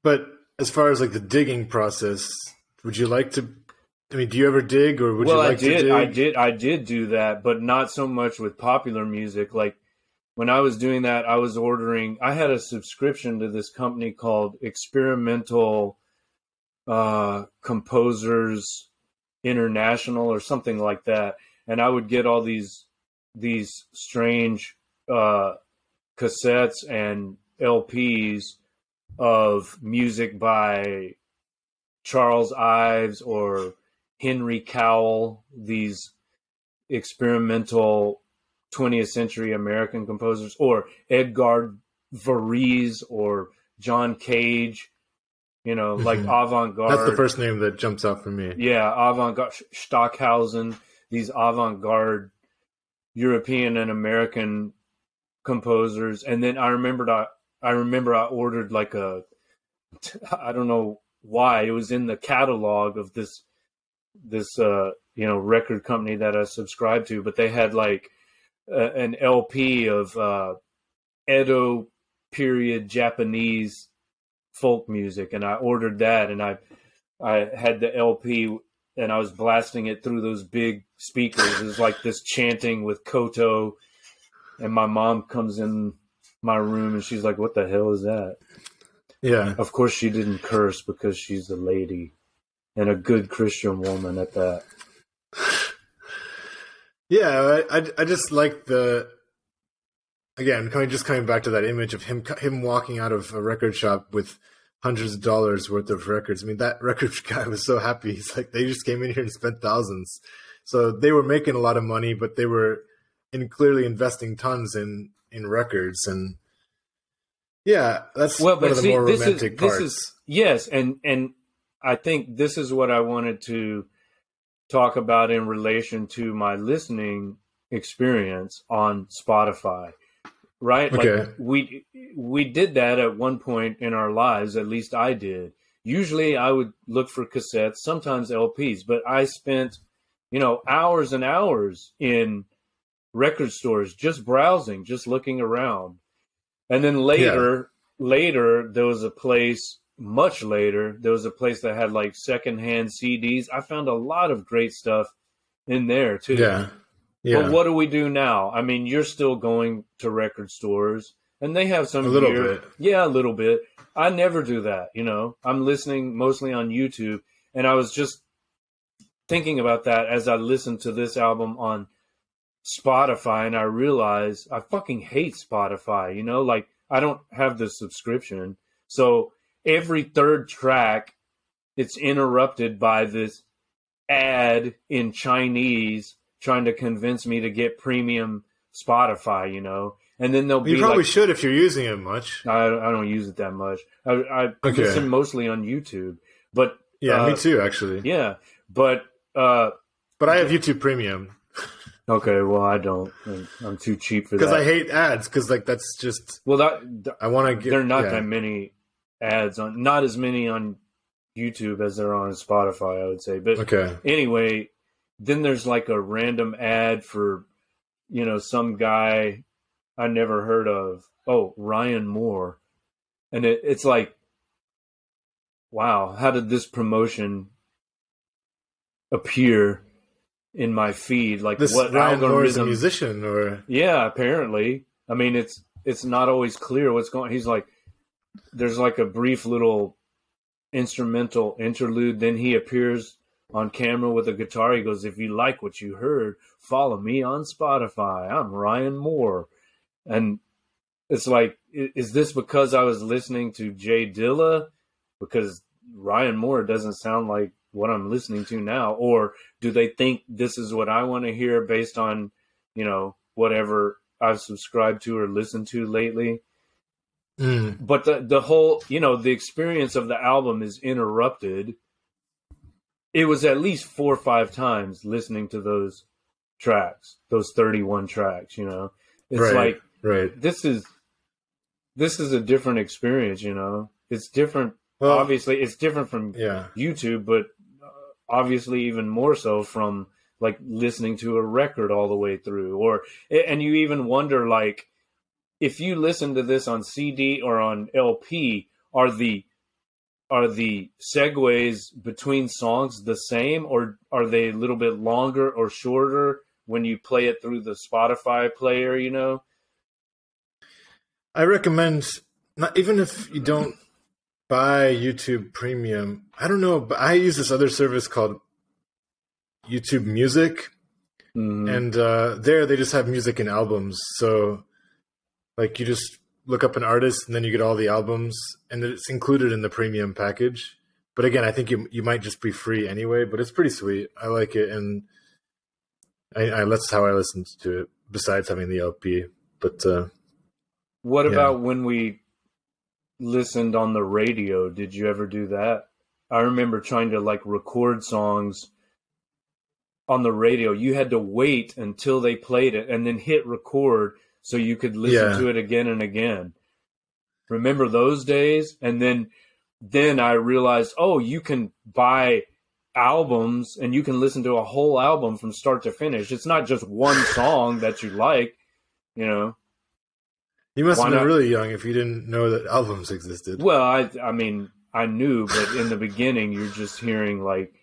But as far as like the digging process, would you like to, do you ever dig, or would you like to dig? I did do that, but not so much with popular music. Like when I was doing that, I had a subscription to this company called Experimental Composers International or something like that. And I would get all these strange cassettes and LPs of music by Charles Ives or Henry Cowell, these experimental 20th century American composers, or Edgar Varese or John Cage, like avant-garde. That's the first name that jumps out for me. Yeah, avant-garde, Stockhausen, these avant-garde European and American composers. And then I remember I ordered like I don't know why, it was in the catalog of this record company that I subscribed to, but they had like an LP of Edo period Japanese folk music, and I ordered that, and I had the LP, and I was blasting it through those big speakers. It was like this chanting with koto, and my mom comes in my room and she's like, "What the hell is that?" Yeah. Of course she didn't curse, because she's a lady and a good Christian woman at that. Yeah, I just like coming back to that image of him walking out of a record shop with hundreds of dollars worth of records. I mean, that record guy was so happy. He's like, they just came in here and spent thousands. So they were making a lot of money, but they were clearly investing tons in records. And yeah, that's one of the more romantic parts. Yes, and I think this is what I wanted to talk about in relation to my listening experience on Spotify, right? Okay. Like we did that at one point in our lives, at least I did. Usually I would look for cassettes, sometimes LPs, but I spent, hours and hours in record stores just browsing, just looking around. And then later there was a place that had like secondhand CDs. I found a lot of great stuff in there too. Yeah. But what do we do now? I mean, you're still going to record stores, and they have some a little bit. Yeah, a little bit. I never do that. I'm listening mostly on YouTube, and I was just thinking about that as I listened to this album on Spotify, and I realized I fucking hate Spotify. Like I don't have the subscription, so every third track, it's interrupted by this ad in Chinese trying to convince me to get premium Spotify, and then they'll be you probably like, should if you're using it much. I don't use it that much. I listen mostly on YouTube, but me too, actually. Yeah, but I have YouTube Premium. Okay, well, I don't. I'm too cheap for that. Because I hate ads. Because that's just. Well, I want to get. There are not that many ads on. Not as many on YouTube as they're on Spotify, I would say. But Okay. anyway, then there's like a random ad for, some guy I never heard of. Oh, Ryan Moore. And it's like, wow, how did this promotion appear in my feed? Like, This what Ryan Moore is a algorithm? musician, or Yeah, apparently. I mean, it's not always clear what's going. He's like, there's like a brief little instrumental interlude. Then he appears on camera with a guitar. He goes, "If you like what you heard, follow me on Spotify. I'm Ryan Moore." And it's like, is this because I was listening to Jay Dilla? Because Ryan Moore doesn't sound like what I'm listening to now. Or do they think this is what I want to hear based on, whatever I've subscribed to or listened to lately? But the whole, the experience of the album is interrupted. It was at least 4 or 5 times listening to those tracks, those 31 tracks, It's right. This is a different experience, It's different. Well, obviously, it's different from YouTube, but obviously even more so from like listening to a record all the way through. And you even wonder, like, if you listen to this on CD or on LP, are the segues between songs the same, or are they a little bit longer or shorter when you play it through the Spotify player, I recommend, not even if you don't buy YouTube Premium, I don't know, but I use this other service called YouTube Music, and there they just have music and albums. So like you just look up an artist and then you get all the albums, and it's included in the premium package. But again, I think you might just be free anyway, but it's pretty sweet. I like it, and that's how I listened to it, besides having the LP. But what about when we listened on the radio? Did you ever do that? I remember trying to like record songs on the radio. You had to wait until they played it and then hit record so you could listen to it again and again. Remember those days? And then I realized, oh, you can buy albums and you can listen to a whole album from start to finish. It's not just one song that you like, You must have been really young if you didn't know that albums existed. Well, I mean, I knew, but in the beginning, you're just hearing like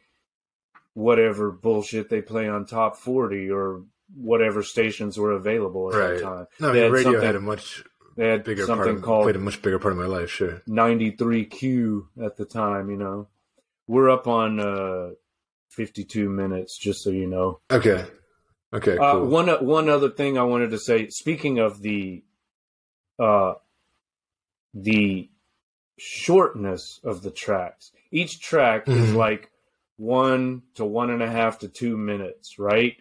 whatever bullshit they play on Top 40 or whatever stations were available at that time. No, radio had a much bigger something part. Played a much bigger part of my life. Sure, 93Q at the time. We're up on 52 minutes, just so you know. Okay, cool. One other thing I wanted to say. Speaking of the shortness of the tracks, each track is like 1 to 1.5 to 2 minutes, right?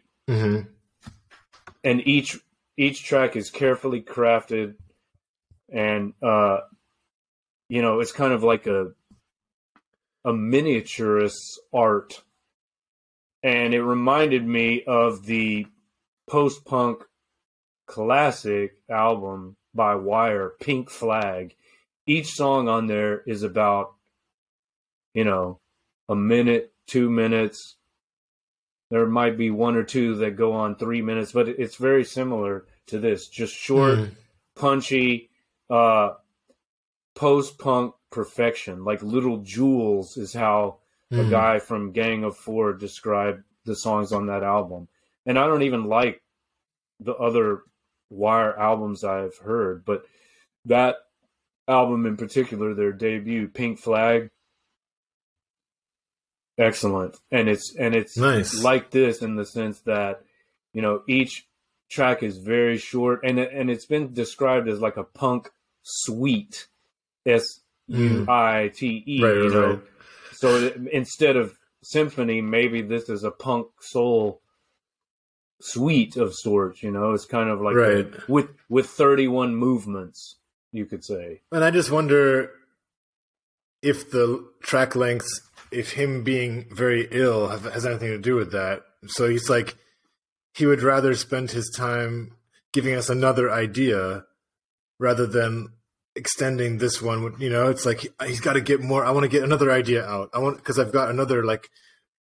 And each track is carefully crafted, and it's kind of like a miniaturist's art. And it reminded me of the post-punk classic album by Wire, Pink Flag. Each song on there is about, a minute, 2 minutes. There might be 1 or 2 that go on 3 minutes, but it's very similar to this. Just short, punchy, post-punk perfection. Like Little Jewels is how a guy from Gang of Four described the songs on that album. And I don't even like the other Wire albums I've heard, but that album in particular, their debut, Pink Flag, excellent. And it's nice. Like this in the sense that, each track is very short, and it's been described as like a punk suite, SUITE. Right. So instead of symphony, maybe this is a punk soul suite of sorts. It's kind of like with 31 movements, you could say. And I just wonder if the track lengths, if him being very ill has anything to do with that. So he's like, he would rather spend his time giving us another idea rather than extending this one. You know, it's like he's got to get more. I want to get another idea out. Because I've got another like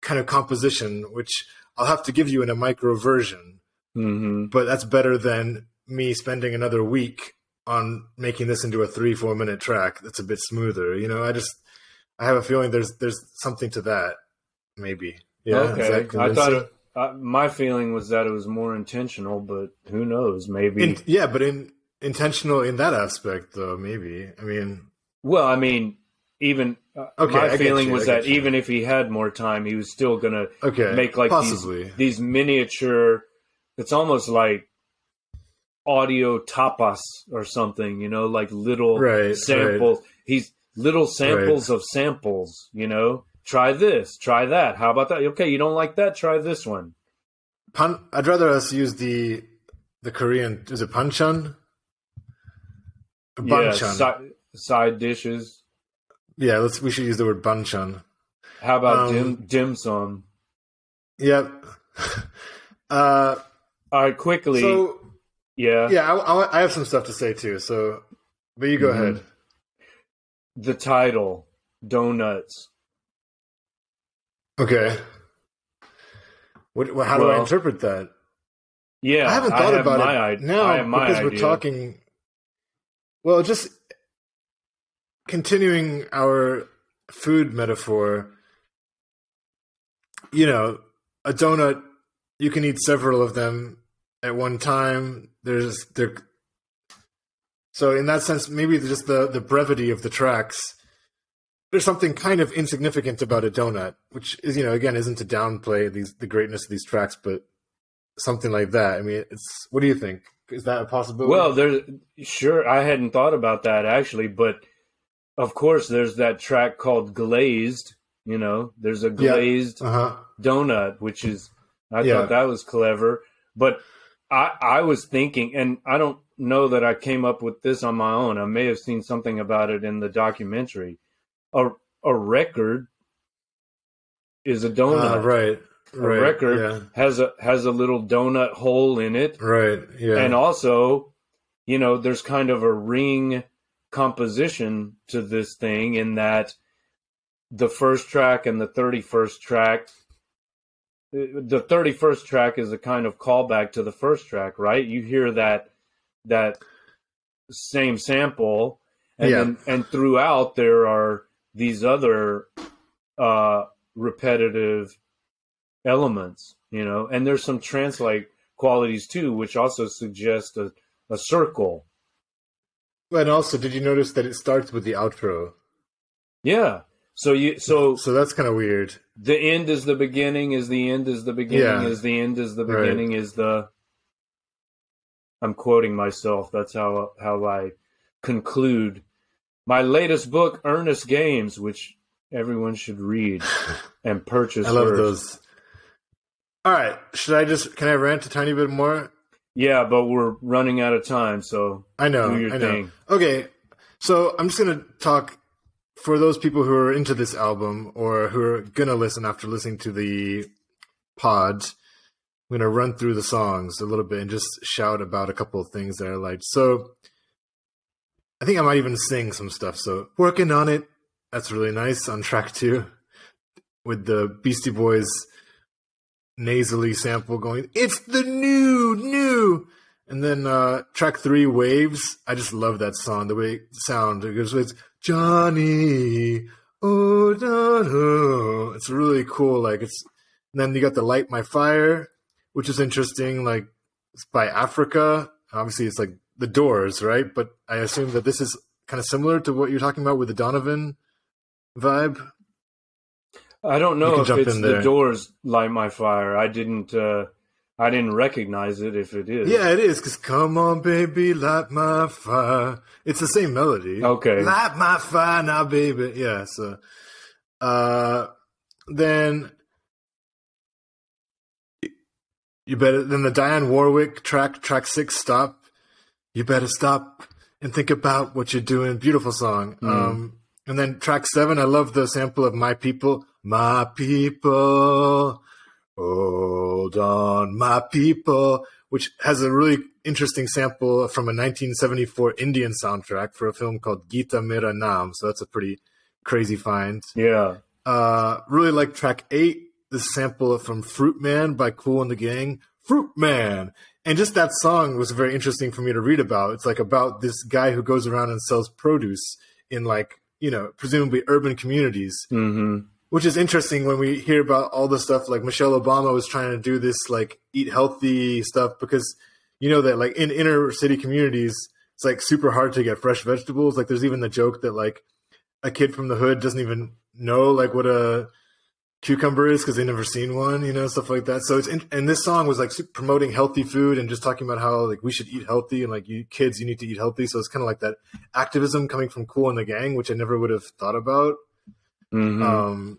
kind of composition, which I'll have to give you in a micro version. Mm-hmm. But that's better than me spending another week on making this into a 3-4 minute track. That's a bit smoother. You know, I have a feeling there's something to that. Maybe. Yeah. Okay. I thought my feeling was that it was more intentional, but who knows? Maybe. Intentional in that aspect, though. Maybe. I mean. Well, I mean, even my feeling was that even if he had more time, he was still gonna make like these miniature. It's almost like audio tapas or something, you know, like little samples. He's little samples of samples, you know. Try this, try that. How about that? Okay, you don't like that? Try this one. I'd rather us use the Korean. Is it panchan? Banchan. Yeah, side dishes. Yeah, we should use the word banchan. How about dim sum? Yep. All right, quickly. So, yeah. I have some stuff to say too. So, but you go ahead. The title, Donuts. Okay. How do I interpret that? Yeah, I haven't thought about it now because we're talking. Well, just continuing our food metaphor. You know, a donut. You can eat several of them at one time. So in that sense, maybe just the brevity of the tracks. There's something kind of insignificant about a donut, which is, you know, again, isn't to downplay the greatness of these tracks, but something like that. I mean, what do you think? Is that a possibility? Well, sure. I hadn't thought about that actually, but of course there's that track called Glazed, you know, there's a glazed donut, which is, I thought that was clever, but I was thinking, and I don't know that I came up with this on my own. I may have seen something about it in the documentary. A record is a donut. Right. A record has a little donut hole in it. Right. Yeah. And also, you know, there's kind of a ring composition to this thing in that the first track and the 31st track. The 31st track is a kind of callback to the first track, right? You hear that same sample, and throughout there are these other repetitive elements, you know, and there's some trance-like qualities too, which also suggest a circle. And also, did you notice that it starts with the outro? Yeah. So that's kind of weird. The end is the beginning, is the end is the beginning, is the end is the beginning, is the... I'm quoting myself. That's how I conclude my latest book, Earnest Games, which everyone should read and purchase. I love those. All right. Can I rant a tiny bit more? Yeah, but we're running out of time, so I know. Do your thing. Okay. So I'm just going to talk for those people who are into this album or who are going to listen after listening to the pod. I'm going to run through the songs a little bit and just shout about a couple of things that I liked. So I think I might even sing some stuff. So Working on It, that's really nice on track 2 with the Beastie Boys nasally sample going, it's the new. And then track 3, Waves. I just love that song, the way it sounds. It goes with Johnny, oh, no. It's really cool. Like and then you got the Light My Fire, which is interesting. Like it's by Africa. Obviously, it's like The Doors, right? But I assume that this is kind of similar to what you're talking about with the Donovan vibe. I don't know if it's The Doors, Light My Fire. I didn't recognize it if it is. Yeah, it is, because come on, baby, light my fire. It's the same melody. Okay. Light my fire now, baby. Yeah, so... then... Then the Dionne Warwick track 6, Stop. You better stop and think about what you're doing. Beautiful song. And then track 7, I love the sample of My People. My people, hold on, my people. which has a really interesting sample from a 1974 Indian soundtrack for a film called Geeta Mera Naam. So that's a pretty crazy find. Yeah. Really like track 8, this sample from Fruit Man by Kool and the Gang. Fruit Man! And just that song was very interesting for me to read about. It's like about this guy who goes around and sells produce in like, you know, presumably urban communities. Mm-hmm. Which is interesting when we hear about all the stuff like Michelle Obama was trying to do this like eat healthy stuff, because you know that like in inner city communities, it's like super hard to get fresh vegetables. Like there's even the joke that like a kid from the hood doesn't even know like what a cucumber is because they never seen one, you know, stuff like that. So it's and this song was like promoting healthy food and just talking about how like we should eat healthy and like you kids, you need to eat healthy. So it's kind of like that activism coming from Kool and the Gang, which I never would have thought about. Mm-hmm.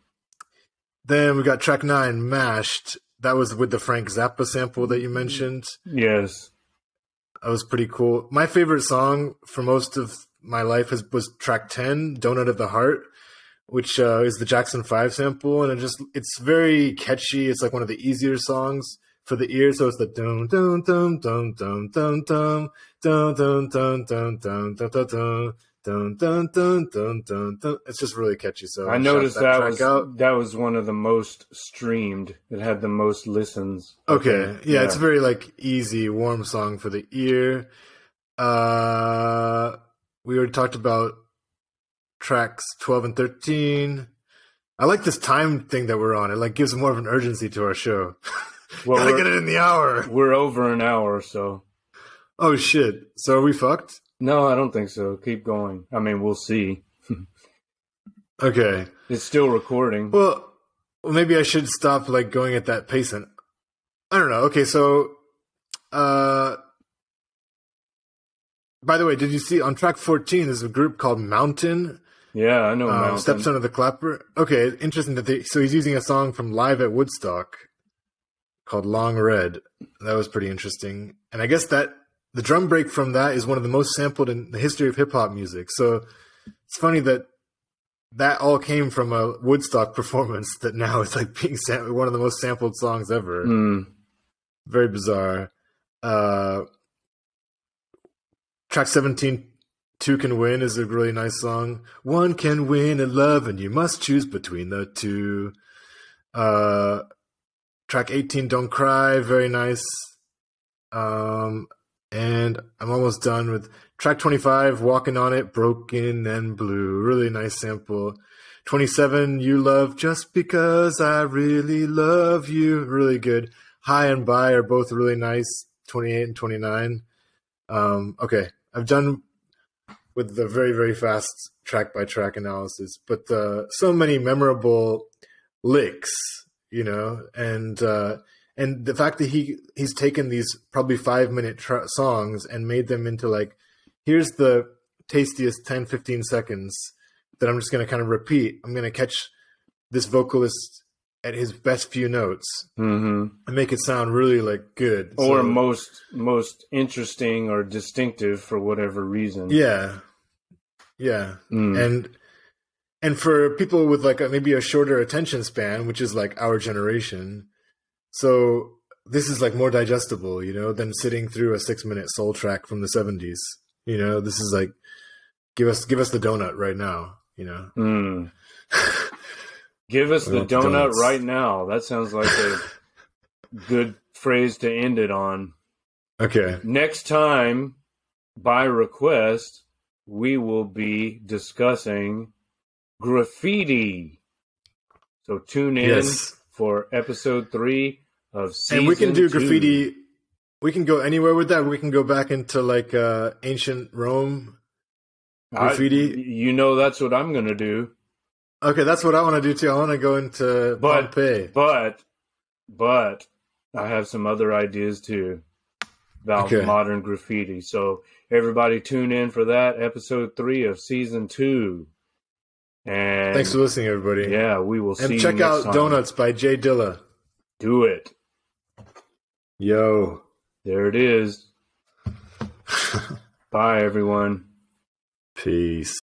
Then we got track 9, Mashed. That was with the Frank Zappa sample that you mentioned. Yes. That was pretty cool. My favorite song for most of my life was track 10, Donut of the Heart, which is the Jackson 5 sample. And it's very catchy. It's like one of the easier songs for the ear. So it's the dum dum dum dum dum dum dum dum dum dum dum dum dum dum. Dun, dun, dun, dun, dun, dun. It's just really catchy. So I noticed that was one of the most streamed. It had the most listens. Okay. Yeah, it's a very like easy, warm song for the ear. We already talked about tracks 12 and 13. I like this time thing that we're on. It like gives more of an urgency to our show. Well, gotta get it in the hour. We're over an hour, so. Oh shit. So are we fucked? No, I don't think so. Keep going. I mean, we'll see. Okay. It's still recording. Well, maybe I should stop like going at that pace. And I don't know. Okay, so by the way, did you see on track 14 there's a group called Mountain? Yeah, I know Mountain. Stepson of the Clapper. Okay, interesting that so he's using a song from Live at Woodstock called Long Red. That was pretty interesting. And I guess that the drum break from that is one of the most sampled in the history of hip-hop music. So it's funny that all came from a Woodstock performance that now is like being one of the most sampled songs ever. Very bizarre. Track 17, Two Can Win, is a really nice song. One can win in love and you must choose between the two. Track 18, Don't Cry, very nice. And I'm almost done with track 25, Walking on It, Broken and Blue. Really nice sample. 27, You Love Just Because I Really Love You. Really good. High and By are both really nice. 28 and 29. Okay, I've done with the very, very fast track by track analysis, but so many memorable licks, you know, and the fact that he's taken these probably 5-minute songs and made them into like, here's the tastiest 10, 15 seconds that I'm just going to kind of repeat. I'm going to catch this vocalist at his best few notes and make it sound really like good. Or most interesting or distinctive for whatever reason. Yeah. Yeah. And for people with like maybe a shorter attention span, which is like our generation, so this is like more digestible, you know, than sitting through a 6-minute soul track from the 70s. You know, this is like, give us the donut right now, you know. Give us the donut right now. That sounds like a good phrase to end it on. Okay. Next time, by request, we will be discussing graffiti. So tune in for episode 3 of season 2. And we can do graffiti. We can go anywhere with that. We can go back into like ancient Rome graffiti. You know, that's what I'm going to do. Okay, that's what I want to do too. I want to go into Pompeii. But I have some other ideas too about modern graffiti. So everybody tune in for that, episode 3 of season 2. And thanks for listening, everybody. Yeah, we will see you next time. And check out Donuts by J Dilla. Do it. Yo. There it is. Bye, everyone. Peace.